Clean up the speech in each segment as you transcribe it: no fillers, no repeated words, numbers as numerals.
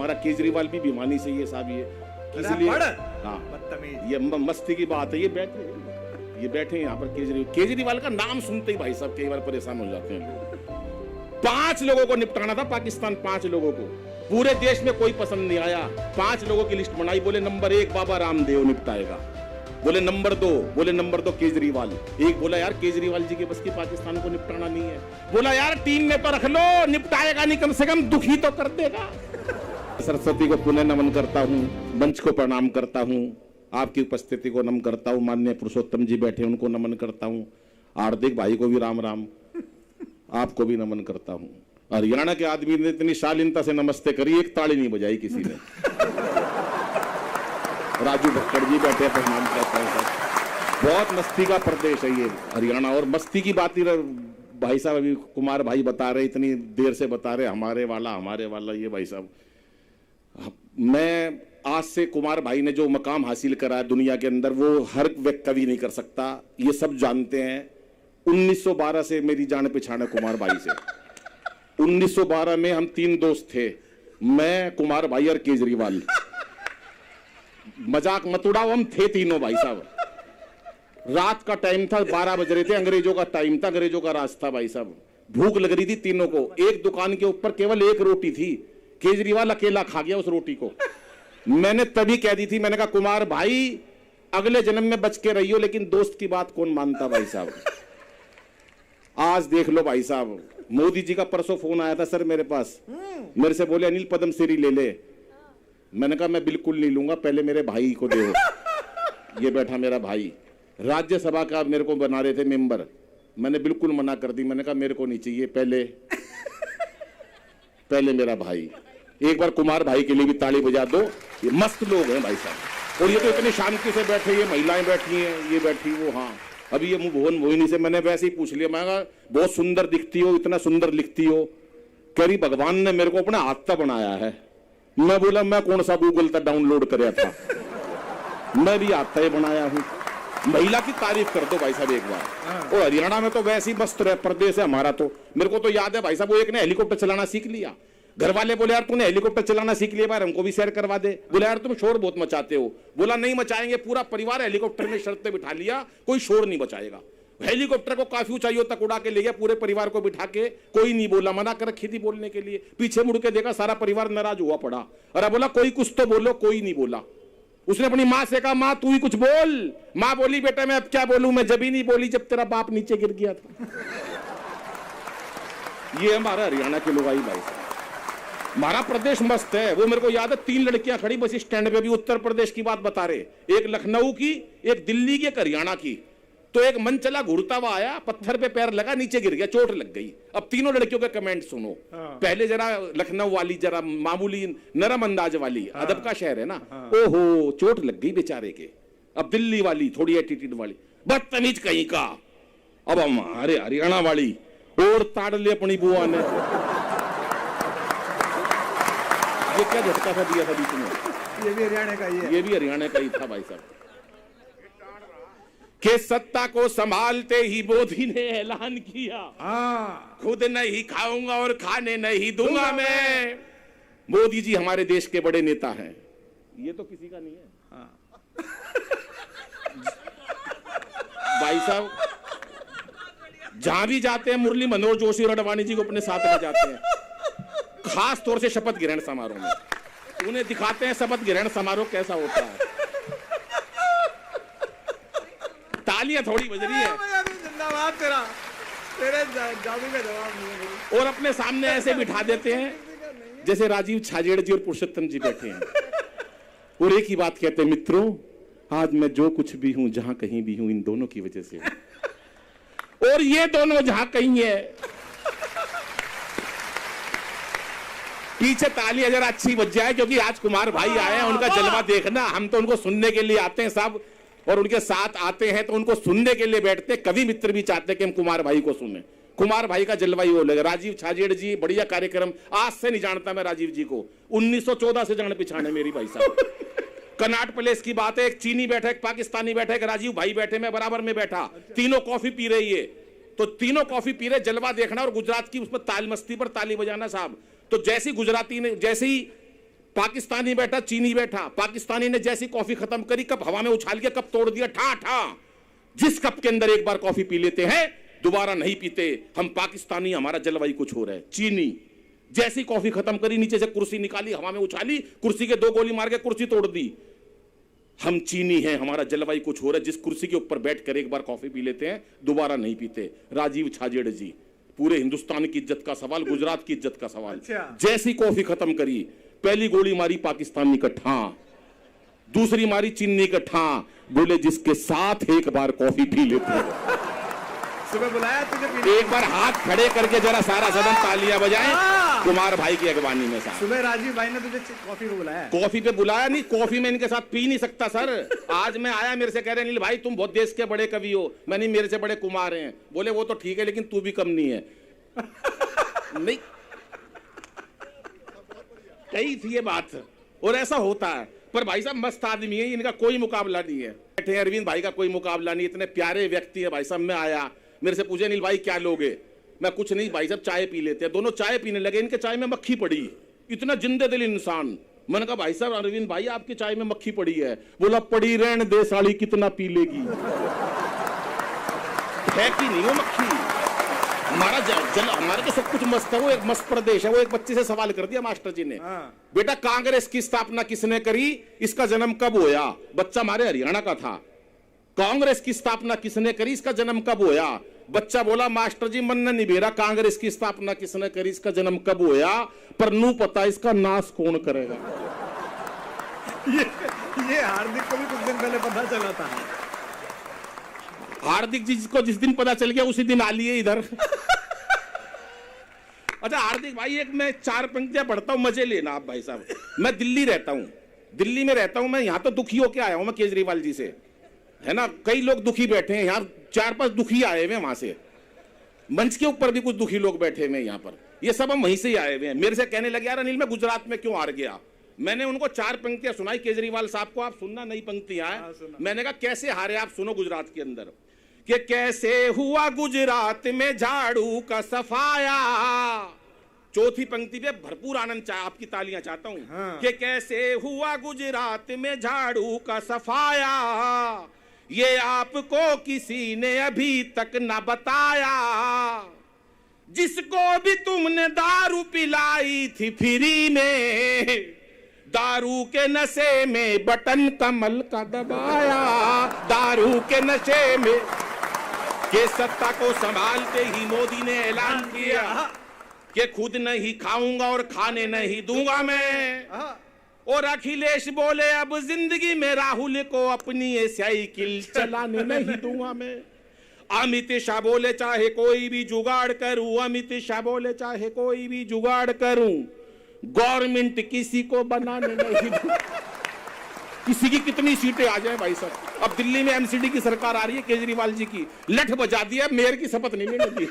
हमारा केजरीवाल भी बेईमानी से ये साहब ये इसलिए हाँ ये मस्ती की बात है। ये बैठे यहाँ पर केजरीवाल का नाम सुनते ही भाई साहब कई बार परेशान हो जाते हैं लोग। 5 लोगों को निपटाना था पाकिस्तान, 5 लोगों को, पूरे देश में कोई पसंद नहीं आया। 5 लोगों की लिस्ट बनाई, बोले नंबर 1 बाबा रामदेव निपटाएगा, बोले नंबर 2 केजरीवाल। एक बोला यार केजरीवाल जी के बस की पाकिस्तान को निपटाना नहीं है, बोला यार टीम में तो रख लो, निपटाएगा नहीं कम से कम दुखी तो कर देगा। सरस्वती को पुनः नमन करता हूँ, मंच को प्रणाम करता हूँ, आपकी उपस्थिति को नमन करता हूँ, माननीय पुरुषोत्तम जी बैठे उनको नमन करता हूँ, हार्दिक भाई को भी राम राम, आपको भी नमन करता हूँ। हरियाणा के आदमी ने इतनी शालीनता से नमस्ते करी, एक ताली नहीं बजाई किसी ने। राजू भक्कड़ जी बैठे प्रणाम करता हूँ। बहुत मस्ती का प्रदेश है ये हरियाणा, और मस्ती की बात ही भाई साहब अभी कुमार भाई बता रहे, इतनी देर से बता रहे हमारे वाला ये भाई साहब। मैं आज से कुमार भाई ने जो मकाम हासिल करा है दुनिया के अंदर वो हर व्यक्ति कभी नहीं कर सकता, ये सब जानते हैं। 1912 से मेरी जान पहचान है कुमार भाई से। 1912 में हम 3 दोस्त थे, मैं, कुमार भाई और केजरीवाल। मजाक मत उड़ाओ, हम थे तीनों भाई साहब। रात का टाइम था, 12 बज रहे थे, अंग्रेजों का टाइम था, अंग्रेजों का राज था भाई साहब। भूख लग रही थी तीनों को, एक दुकान के ऊपर केवल 1 रोटी थी, केजरीवाल अकेला खा गया उस रोटी को। मैंने तभी कह दी थी, मैंने कहा कुमार भाई अगले जन्म में बच के रहियो, लेकिन दोस्त की बात कौन मानता भाई साहब। आज देख लो भाई साहब, मोदी जी का परसों फोन आया था सर मेरे पास, मेरे से बोले अनिल पद्मश्री ले ले। मैंने कहा मैं बिल्कुल नहीं लूंगा, पहले मेरे भाई को दो। ये बैठा मेरा भाई, राज्यसभा का मेरे को बना रहे थे मेंबर, मैंने बिल्कुल मना कर दी। मैंने कहा मेरे को नहीं चाहिए, पहले मेरा भाई। एक बार कुमार भाई के लिए भी ताली बजा दो, ये मस्त लोग हैं भाई साहब। और ये तो इतनी शांति से बैठे, ये महिलाएं बैठी हैं, ये बैठी वो, हाँ अभी ये भुवन मोहिनी से मैंने वैसे ही पूछ लिया, मैं कहा बहुत सुंदर दिखती हो, इतना सुंदर लिखती हो। कह रही भगवान ने मेरे को अपना हाथ बनाया है। मैं बोला मैं कौन सा गूगल तक डाउनलोड कराया था, मैं भी हाथ बनाया हूँ। महिला की तारीफ कर दो भाई साहब एक बार। और हरियाणा में तो वैसे ही मस्त प्रदेश है हमारा। तो मेरे को तो याद है भाई साहब, वो एक ने हेलीकॉप्टर चलाना सीख लिया। घर वाले बोले यार तूने हेलीकॉप्टर चलाना सीख लिया, बार हमको भी शेयर करवा दे। बोले यार तुम शोर बहुत मचाते हो। बोला नहीं मचाएंगे, पूरा परिवार हेलीकॉप्टर में शर्त पे बिठा लिया, कोई शोर नहीं मचाएगा। हेलीकॉप्टर को काफी ऊंचाइयों तक उड़ा के ले गया, पूरे परिवार को बिठा के, कोई नहीं बोला, मना कर रखी थी बोलने के लिए। पीछे मुड़ के देखा सारा परिवार नाराज हुआ पड़ा। अरे बोला कोई कुछ तो बोलो, कोई नहीं बोला। उसने अपनी माँ से कहा माँ तू ही कुछ बोल। माँ बोली बेटा मैं अब क्या बोलूं, मैं जब ही नहीं बोली जब तेरा बाप नीचे गिर गया था। ये हमारा हरियाणा के लोग आई भाई, हमारा प्रदेश मस्त है। वो मेरे को याद है 3 लड़कियां खड़ी बस स्टैंड पे भी, उत्तर प्रदेश की बात बता रहे, एक लखनऊ की, एक दिल्ली की, एक हरियाणा की। तो एक मन चला घुड़ता हुआ आया, पत्थर पे पैर लगा, नीचे गिर गया, चोट लग गई। अब तीनों लड़कियों के कमेंट सुनो। पहले जरा लखनऊ वाली जरा मामूली नरम अंदाज वाली, अदब का शहर है ना, ओहो चोट लग गई बेचारे के। अब दिल्ली वाली थोड़ी एटीट्यूड वाली, बदतमीज कहीं का। अब हमारे हरियाणा वाली और ताड़ ले अपनी बुआ ने। ये क्या झटका सा दिया था बीच में। ये भी हरियाणा का ही है, ये भी हरियाणा का ही था भाई साहब। के सत्ता को संभालते ही मोदी ने ऐलान किया, खुद नहीं खाऊंगा और खाने नहीं दूंगा मैं। मोदी जी हमारे देश के बड़े नेता हैं, ये तो किसी का नहीं है। भाई साहब जहां भी जाते हैं मुरली मनोहर जोशी और अडवाणी जी को अपने साथ ले जाते हैं, खास तौर से शपथ ग्रहण समारोह में उन्हें दिखाते हैं शपथ ग्रहण समारोह कैसा होता है। तालियां थोड़ी बज रही है, जिंदाबाद तेरा, तेरे जादू का जवाब नहीं। और अपने सामने ऐसे बिठा देते हैं जैसे राजीव छाजेड़ जी और पुरुषोत्तम जी बैठे हैं, और एक ही बात कहते हैं मित्रों आज मैं जो कुछ भी हूं जहां कहीं भी हूं इन दोनों की वजह से हूं। और ये दोनों जहां कहीं है, पीछे तालियां जरा अच्छी बज जाए क्योंकि आज कुमार भाई आए हैं, उनका जलवा देखना। हम तो उनको सुनने के लिए आते हैं साहब, और उनके साथ आते हैं तो उनको सुनने के लिए बैठते। कवि मित्र भी चाहते हैं कि हम कुमार भाई को सुने। कुमार भाई का जलवा ही वो लगे। राजीव छाजेड़ जी बढ़िया कार्यक्रम, आज से नहीं जानता मैं राजीव जी को, 1914 से जान पहचान है मेरी भाई साहब। कनाट प्लेस की बात है, एक चीनी बैठा, एक पाकिस्तानी बैठा, एक राजीव भाई बैठे, मैं बराबर में बैठा, तीनों कॉफी पी रही है। तो तीनों कॉफी पी रहे, जलवा देखना और गुजरात की उस पर ताल मस्ती पर ताली बजाना साहब। तो जैसी गुजराती ने, जैसे ही पाकिस्तानी बैठा, चीनी बैठा। पाकिस्तानी ने जैसी कॉफी खत्म करी, कप हवा में उछाल के कप तोड़ दिया, ठा ठा। जिस कप के अंदर एक बार कॉफी पी लेते हैं दोबारा नहीं पीते। हम पाकिस्तानी, हमारा जलवायु कुछ हो रहा है। चीनी जैसी कॉफी खत्म करी, नीचे से कुर्सी निकाली, हवा में उछाली, कुर्सी के 2 गोली मार के कुर्सी तोड़ दी। हम चीनी हैं, हमारा जलवायु कुछ हो रहा है। जिस कुर्सी के ऊपर बैठकर एक बार कॉफी पी लेते हैं दोबारा नहीं पीते। राजीव छाजेड़ जी, पूरे हिंदुस्तान की इज्जत का सवाल, गुजरात की इज्जत का सवाल। अच्छा। जैसी कॉफी खत्म करी, पहली गोली मारी पाकिस्तानी का ठा, दूसरी मारी चीनी का ठा। बोले जिसके साथ एक बार कॉफी पी लेते हैं। सुबह बुलाया तुझे पीने? एक बार हाथ खड़े करके जरा सारा सदन तालियां बजाएं कुमार भाई की अगवानी में। साहब सुबह राजीव भाई ने तुझे कॉफी को बुलाया? कॉफी पे बुलाया नहीं, कॉफी में इनके साथ पी नहीं सकता सर। आज मैं आया, मेरे से कह रहे नील भाई तुम बहुत देश के बड़े कवि हो। मैंने मेरे से बड़े कुमार हैं। बोले वो तो ठीक है लेकिन तू भी कम नहीं है। नहीं कही थी ये बात, और ऐसा होता है। पर भाई साहब मस्त आदमी है, इनका कोई मुकाबला नहीं है। बैठे अरविंद भाई का कोई मुकाबला नहीं, इतने प्यारे व्यक्ति है भाई साहब। मैं आया, मेरे से पूछे नील भाई क्या लोगे? मैं कुछ नहीं भाई साहब, चाय पी लेते हैं। दोनों चाय पीने लगे, इनके चाय में मक्खी पड़ी। इतना जिंदे दिल इंसान। मैंने कहा भाई साहब अरविंद भाई आपकी चाय में मक्खी पड़ी है। बोला पड़ी रहने दे साली, कितना पी लेगी। है कि नहीं वो मक्खी? हमारा तो सब कुछ मस्त है। वो एक मस्त प्रदेश है। वो एक बच्चे से सवाल कर दिया मास्टर जी ने, बेटा कांग्रेस की स्थापना किसने करी, इसका जन्म कब होया? बच्चा हमारे हरियाणा का था। कांग्रेस की स्थापना किसने करी, इसका जन्म कब होया? बच्चा बोला मास्टर जी मन नहीं बेरा, कांग्रेस की स्थापना किसने करी, इसका जन्म कब होया, पर नू पता इसका नाश कौन करेगा। ये हार्दिक को भी कुछ दिन पहले पता चला था। हार्दिक जी को जिस दिन पता चल गया उसी दिन आ लिए इधर। अच्छा हार्दिक भाई, एक मैं 4 पंक्तियां पढ़ता हूं, मजे लेना आप भाई साहब। मैं दिल्ली रहता हूं, दिल्ली में रहता हूं मैं। यहां तो दुखी होके आया हूं मैं केजरीवाल जी से, है ना। कई लोग दुखी बैठे हैं यहाँ, 4-5 दुखी आए हुए हैं वहां से। मंच के ऊपर भी कुछ दुखी लोग बैठे हुए हैं यहाँ पर। ये सब हम वहीं से ही आए हुए हैं। मेरे से कहने लगे यार अनिल मैं गुजरात में क्यों हार गया। मैंने उनको 4 पंक्तियां सुनाई केजरीवाल साहब को, आप सुनना नई पंक्तियां हैं। मैंने कहा कैसे हारे आप, सुनो गुजरात के अंदर कि कैसे हुआ गुजरात में झाड़ू का सफाया। चौथी पंक्ति पे भरपूर आनंद आपकी तालियां चाहता हूं। कि कैसे हुआ गुजरात में झाड़ू का सफाया, ये आपको किसी ने अभी तक न बताया। जिसको भी तुमने दारू पिलाई थी फ्री में, दारू के नशे में बटन कमल का दबाया। दारू के नशे में के सत्ता को संभालते ही मोदी ने ऐलान किया कि खुद नहीं खाऊंगा और खाने नहीं दूंगा मैं। और अखिलेश बोले अब जिंदगी में राहुल को अपनी ये साइकिल चलाने नहीं दूंगा मैं। अमित शाह बोले चाहे कोई भी जुगाड़ करूं, अमित शाह बोले चाहे कोई भी जुगाड़ करूं, गवर्नमेंट किसी को बनाने नहीं दूंगा। किसी की कितनी सीटें आ जाए भाई साहब। अब दिल्ली में एमसीडी की सरकार आ रही है केजरीवाल जी की, लठ बजा दिया, मेयर की शपथ नहीं लेने दी।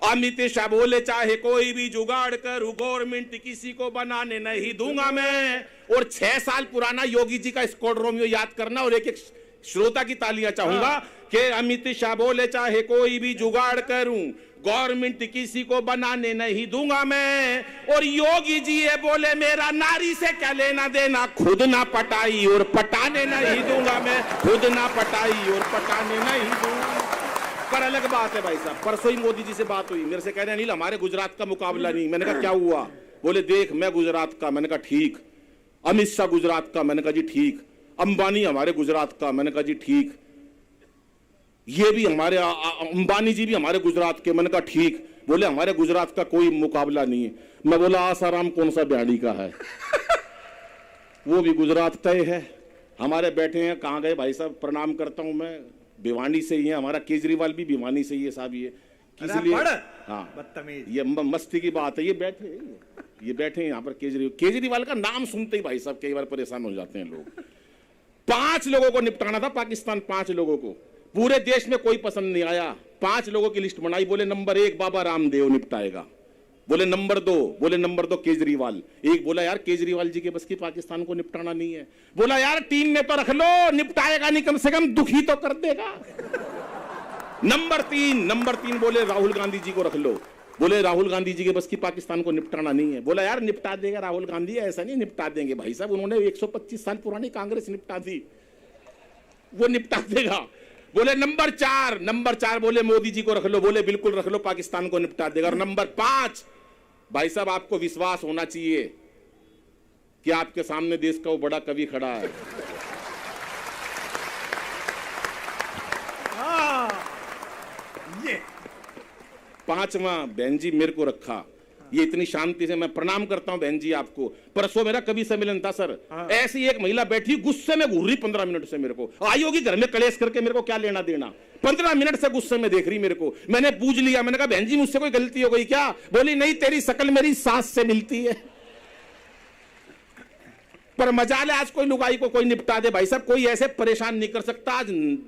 अमित शाह बोले चाहे कोई भी जुगाड़ करूं, गवर्नमेंट किसी को बनाने नहीं दूंगा मैं। और 6 साल पुराना योगी जी का स्क्वाड रोमियो याद करना, और एक एक श्रोता की तालियां चाहूंगा कि अमित शाह बोले चाहे कोई भी जुगाड़ करूं, गवर्नमेंट किसी को बनाने नहीं दूंगा मैं। और योगी जी ये बोले मेरा नारी से क्या लेना देना, खुद ना पटाई और पटाने नहीं दूंगा मैं, खुद ना पटाई और पटाने नहीं दूंगा। पर अलग बात है भाई साहब, परसों ही मोदी जी से बात हुई, मेरे से कह रहे हैं अनिल हमारे गुजरात का मुकाबला नहीं। मैंने कहा क्या हुआ? बोले देख मैं गुजरात का। मैंने कहा ठीक। अमित शाह गुजरात का। मैंने कहा जी ठीक। अंबानी हमारे गुजरात का। मैंने कहा जी ठीक। ये भी हमारे अंबानी जी भी हमारे गुजरात के। मैंने कहा ठीक। बोले हमारे गुजरात का कोई मुकाबला नहीं है। मैं बोला आसाराम कौन सा बिहाड़ी का है? वो भी गुजरात तय है। हमारे बैठे हैं, कहाँ गए भाई साहब? प्रणाम करता हूं मैं, भिवानी से ही है। हमारा केजरीवाल भी भिवानी से ही है साहब। ये इसलिए हाँ बदतमीज, ये मस्ती की बात है। ये बैठे यहाँ पर केजरीवाल का नाम सुनते ही भाई साहब कई बार परेशान हो जाते हैं लोग। 5 लोगों को निपटाना था पाकिस्तान, 5 लोगों को। पूरे देश में कोई पसंद नहीं आया। 5 लोगों की लिस्ट बनाई। बोले नंबर 1 बाबा रामदेव निपटाएगा। बोले नंबर 2 केजरीवाल। एक बोला यार केजरीवाल जी के बस की पाकिस्तान को निपटाना नहीं है। बोला यार टीम में तो रख लो, निपटाएगा नहीं कम से कम दुखी तो कर देगा। नंबर 3 बोले राहुल गांधी जी को रख लो। बोले राहुल गांधी जी के बस की पाकिस्तान को निपटाना नहीं है। बोला यार निपटा देगा राहुल गांधी, ऐसा नहीं निपटा देंगे भाई साहब, उन्होंने 125 साल पुरानी कांग्रेस निपटा दी, वो निपटा देगा। बोले नंबर चार बोले मोदी जी को रख लो, बोले बिल्कुल रख लो, पाकिस्तान को निपटा देगा। और नंबर 5 भाई साहब आपको विश्वास होना चाहिए कि आपके सामने देश का वो बड़ा कवि खड़ा है। ये 5वां बहन जी मेरे को रखा, ये इतनी शांति से, मैं प्रणाम करता हूं बहन जी आपको। परसों मेरा कवि सम्मेलन था सर, ऐसी एक महिला बैठी गुस्से में घूर रही 15 मिनट से, मेरे को आई होगी घर में कलेश करके, मेरे को क्या लेना देना, 15 मिनट से गुस्से में देख रही मेरे को। मैंने पूछ लिया, मैंने कहा बहन जी मुझसे कोई गलती हो गई क्या? बोली नहीं, तेरी शक्ल मेरी सास से मिलती है। पर मजाल है आज कोई लुगाई को कोई निपटा दे भाई साहब, कोई ऐसे परेशान नहीं कर सकता। आज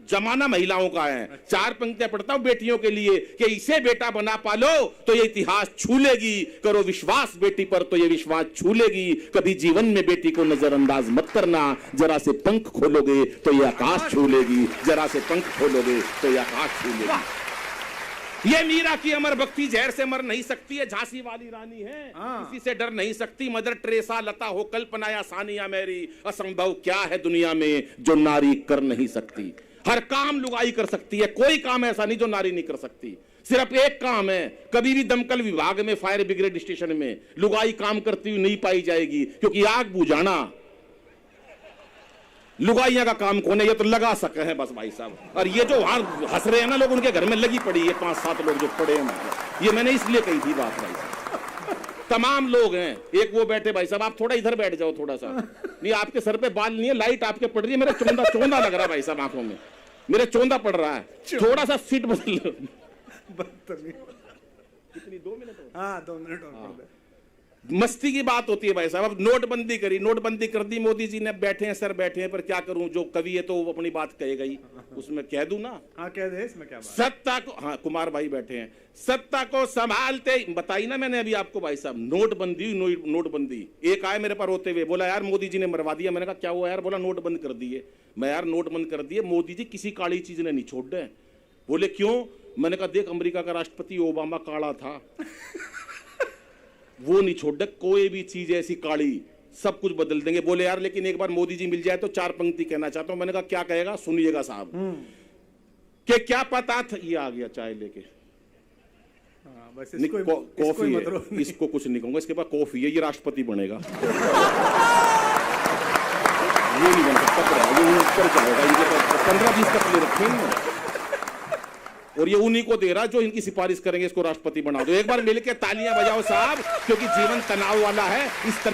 जमाना महिलाओं का है। 4 पंक्तियां पढ़ता हूं बेटियों के लिए कि इसे बेटा बना पालो तो ये इतिहास छू लेगी, करो विश्वास बेटी पर तो ये विश्वास छू लेगी, कभी जीवन में बेटी को नजरअंदाज मत करना, जरा से पंख खोलोगे तो ये आकाश छू लेगी, जरा से पंख खोलोगे तो ये आकाश छू लेगी। ये मीरा की अमर भक्ति जहर से मर नहीं सकती है, झांसी वाली रानी है, किसी से डर नहीं सकती, मदर टेरेसा, लता हो कल्पना या सानिया मेरी, असंभव क्या है दुनिया में जो नारी कर नहीं सकती। हर काम लुगाई कर सकती है, कोई काम ऐसा नहीं जो नारी नहीं कर सकती। सिर्फ एक काम है, कभी भी दमकल विभाग में, फायर ब्रिगेड स्टेशन में लुगाई काम करती हुई नहीं पाई जाएगी, क्योंकि आग बुझाना लुगाइयां का काम कौन है? ये तो लगा सके हैं बस भाई साहब। और ये जो वहां हंस रहे हैं ना लोग, उनके घर में लगी पड़ी है 5-7 लोग जो पड़े हैं, ये मैंने इसलिए कही थी बात भाई साहब। तमाम लोग हैं, एक वो बैठे भाई साहब, आप थोड़ा इधर बैठ जाओ थोड़ा सा, नहीं आपके सर पे बाल नहीं है, लाइट आपके पड़ रही है, मेरा चौंधा लग रहा है भाई साहब, आंखों में मेरे चौंधा पड़ रहा है, थोड़ा सा सीट बदल लो। कितनी 2 मिनट? हाँ 2 मिनट और। मस्ती की बात होती है भाई साहब। अब नोटबंदी करी, नोटबंदी कर दी मोदी जी ने, बैठे हैं सर बैठे हैं, पर क्या करूं, जो कवि है तो वो अपनी बात कहेगा ही, उसमें कह दूं ना। हाँ कह दे, इसमें क्या बात? सत्ता को, हाँ कुमार भाई बैठे हैं, सत्ता को संभालते, बताई ना मैंने अभी आपको भाई साहब, नोटबंदी। एक आए मेरे पर रोते हुए, बोला यार मोदी जी ने मरवा दिया। मैंने कहा क्या हुआ यार? बोला नोट बंद कर दिए। मैं यार नोट बंद कर दिए, मोदी जी किसी काली चीज ने नहीं छोड़ दे। बोले क्यों? मैंने कहा देख अमेरिका का राष्ट्रपति ओबामा काला था, वो नहीं छोड़ दे, कोई भी चीज ऐसी काली सब कुछ बदल देंगे। बोले यार लेकिन एक बार मोदी जी मिल जाए तो 4 पंक्ति कहना चाहता हूं। मैंने कहा क्या कहेगा? सुनिएगा साहब। कि क्या पता था, ये आ गया चाय लेके, बस कॉफी है, इसको कुछ नहीं कहूंगा, इसके पास कॉफी है, ये राष्ट्रपति बनेगा। ये नहीं बन सकता, ये ऊपर जाएगा, 15-20 कप ले रखेंगे और ये उन्हीं को दे रहा जो इनकी सिफारिश करेंगे, इसको राष्ट्रपति बना दो। एक बार मिलके तालियां बजाओ साहब, क्योंकि जीवन तनाव वाला है। इस तरह